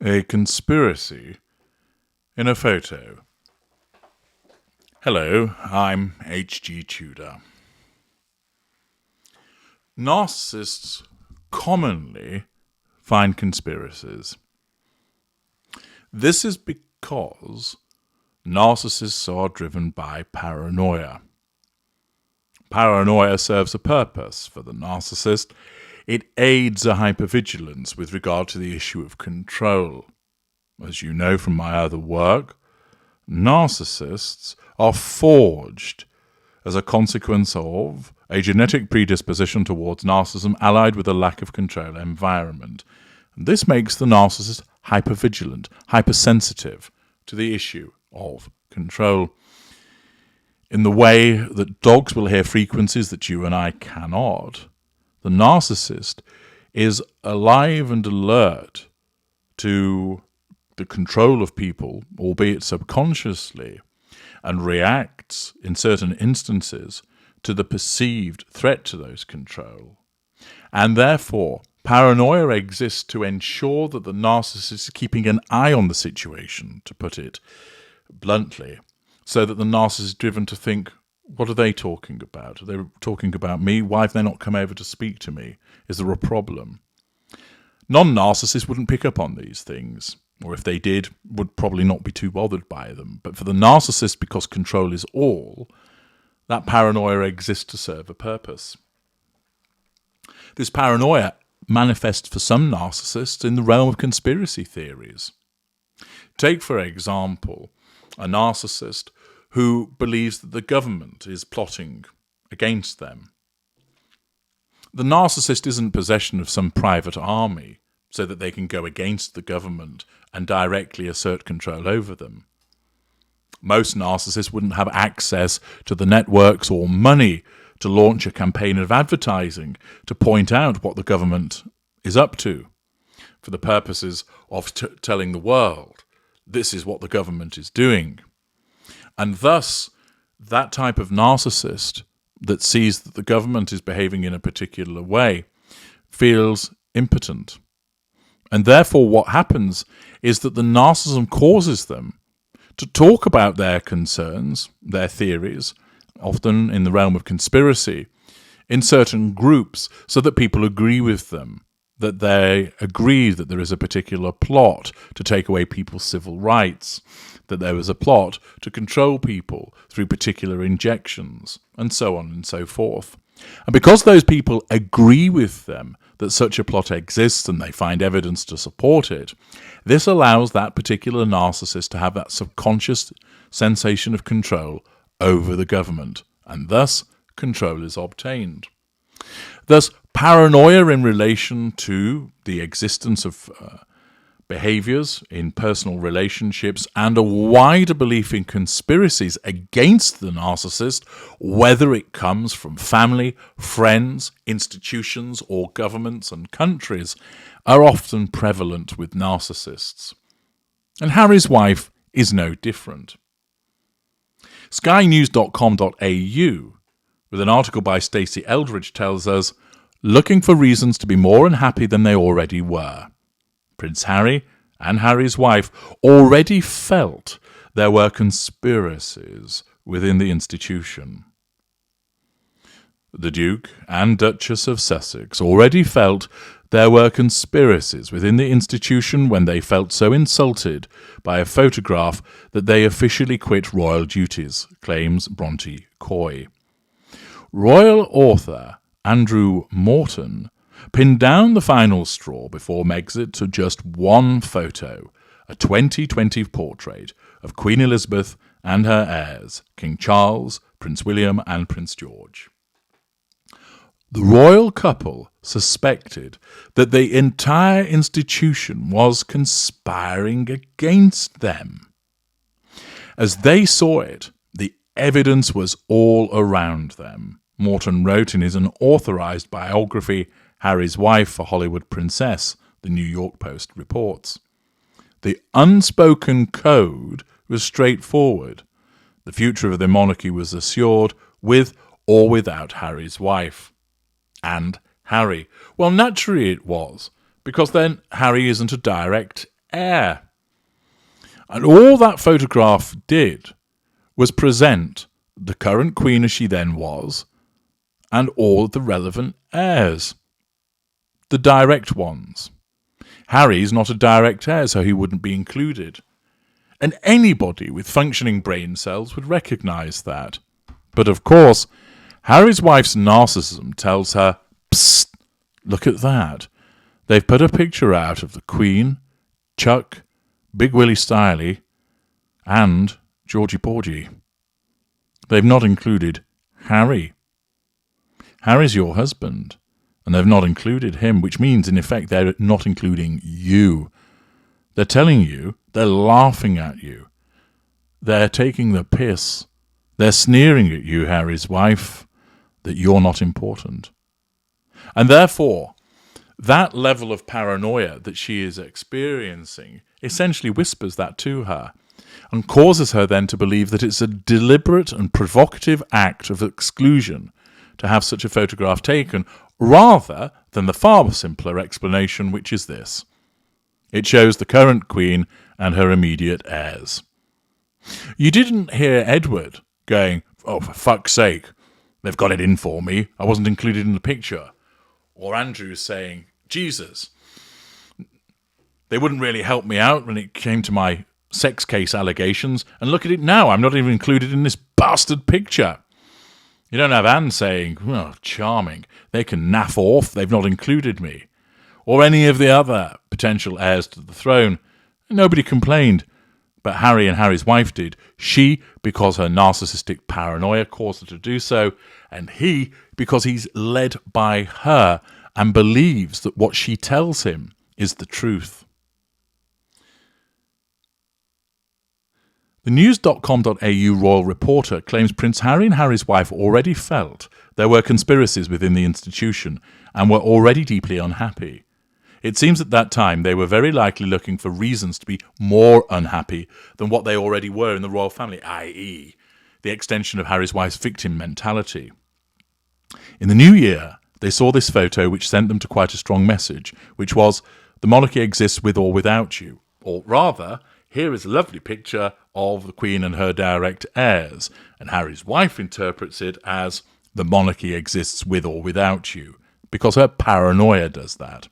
A conspiracy in a photo. Hello, I'm H.G. Tudor. Narcissists commonly find conspiracies. This is because narcissists are driven by paranoia. Paranoia serves a purpose for the narcissist. It aids a hypervigilance with regard to the issue of control. As you know from my other work, narcissists are forged as a consequence of a genetic predisposition towards narcissism allied with a lack of control environment. And this makes the narcissist hypervigilant, hypersensitive to the issue of control. In the way that dogs will hear frequencies that you and I cannot, the narcissist is alive and alert to the control of people, albeit subconsciously, and reacts in certain instances to the perceived threat to those control. And therefore, paranoia exists to ensure that the narcissist is keeping an eye on the situation, to put it bluntly, so that the narcissist is driven to think, what are they talking about? Are they talking about me? Why have they not come over to speak to me? Is there a problem? Non-narcissists wouldn't pick up on these things, or if they did, would probably not be too bothered by them. But for the narcissist, because control is all, that paranoia exists to serve a purpose. This paranoia manifests for some narcissists in the realm of conspiracy theories. Take, for example, a narcissist who believes that the government is plotting against them. The narcissist isn't in possession of some private army so that they can go against the government and directly assert control over them. Most narcissists wouldn't have access to the networks or money to launch a campaign of advertising to point out what the government is up to for the purposes of telling the world this is what the government is doing. And thus, that type of narcissist that sees that the government is behaving in a particular way feels impotent. And therefore what happens is that the narcissism causes them to talk about their concerns, their theories, often in the realm of conspiracy, in certain groups so that people agree with them, that they agree that there is a particular plot to take away people's civil rights, that there was a plot to control people through particular injections, and so on and so forth. And because those people agree with them that such a plot exists and they find evidence to support it, this allows that particular narcissist to have that subconscious sensation of control over the government, and thus control is obtained. Thus, paranoia in relation to the existence of behaviors in personal relationships and a wider belief in conspiracies against the narcissist, whether it comes from family, friends, institutions, or governments and countries, are often prevalent with narcissists. And Harry's wife is no different. SkyNews.com.au, with an article by Stacey Eldridge, tells us, looking for reasons to be more unhappy than they already were. Prince Harry and Harry's wife already felt there were conspiracies within the institution. The Duke and Duchess of Sussex already felt there were conspiracies within the institution when they felt so insulted by a photograph that they officially quit royal duties, claims Bronte Coy. Royal author Andrew Morton pinned down the final straw before Megxit to just one photo, a 2020 portrait of Queen Elizabeth and her heirs, King Charles, Prince William and Prince George. The royal couple suspected that the entire institution was conspiring against them. As they saw it, the evidence was all around them, Morton wrote in his unauthorized biography, Harry's Wife for Hollywood Princess, the New York Post reports. The unspoken code was straightforward. The future of the monarchy was assured with or without Harry's wife. And Harry. Well, naturally it was, because then Harry isn't a direct heir. And all that photograph did was present the current Queen as she then was, and all the relevant heirs. The direct ones. Harry's not a direct heir, so he wouldn't be included. And anybody with functioning brain cells would recognise that. But of course, Harry's wife's narcissism tells her, psst, look at that. They've put a picture out of the Queen, Chuck, Big Willie Styley, and Georgie Porgy. They've not included Harry. Harry's your husband, and they've not included him, which means, in effect, they're not including you. They're telling you, they're laughing at you. They're taking the piss. They're sneering at you, Harry's wife, that you're not important. And therefore, that level of paranoia that she is experiencing essentially whispers that to her and causes her then to believe that it's a deliberate and provocative act of exclusion to have such a photograph taken, rather than the far simpler explanation, which is this. It shows the current Queen and her immediate heirs. You didn't hear Edward going, oh, for fuck's sake, they've got it in for me, I wasn't included in the picture. Or Andrew saying, Jesus, they wouldn't really help me out when it came to my sex case allegations, and look at it now, I'm not even included in this bastard picture. You don't have Anne saying, oh, charming, they can naff off, they've not included me. Or any of the other potential heirs to the throne. Nobody complained, but Harry and Harry's wife did. She, because her narcissistic paranoia caused her to do so, and he, because he's led by her and believes that what she tells him is the truth. The news.com.au royal reporter claims Prince Harry and Harry's wife already felt there were conspiracies within the institution and were already deeply unhappy. It seems at that time they were very likely looking for reasons to be more unhappy than what they already were in the royal family, i.e., the extension of Harry's wife's victim mentality. In the new year, they saw this photo which sent them to quite a strong message, which was, the monarchy exists with or without you. Or rather, here is a lovely picture of the Queen and her direct heirs, and Harry's wife interprets it as, the monarchy exists with or without you, because her paranoia does that.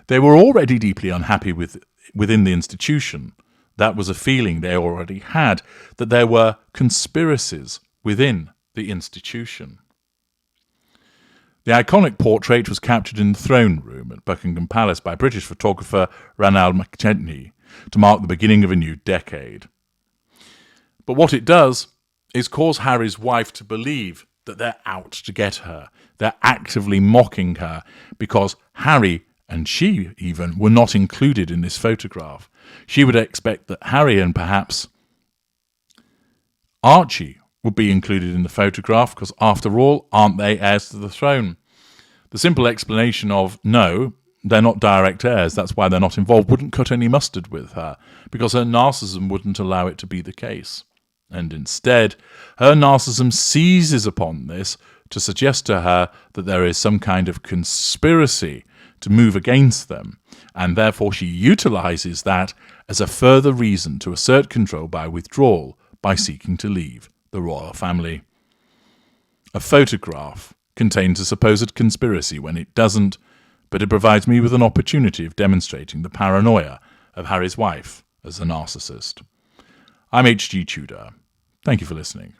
They were already deeply unhappy within the institution. That was a feeling they already had, that there were conspiracies within the institution. The iconic portrait was captured in the throne room at Buckingham Palace by British photographer Ranald McChesney to mark the beginning of a new decade. But what it does is cause Harry's wife to believe that they're out to get her. They're actively mocking her because Harry and she even were not included in this photograph. She would expect that Harry and perhaps Archie would be included in the photograph because, after all, aren't they heirs to the throne? The simple explanation of, no, they're not direct heirs, that's why they're not involved, wouldn't cut any mustard with her because her narcissism wouldn't allow it to be the case. And instead, her narcissism seizes upon this to suggest to her that there is some kind of conspiracy to move against them, and therefore she utilizes that as a further reason to assert control by withdrawal by seeking to leave the royal family. A photograph contains a supposed conspiracy when it doesn't, but it provides me with an opportunity of demonstrating the paranoia of Harry's wife as a narcissist. I'm H.G. Tudor. Thank you for listening.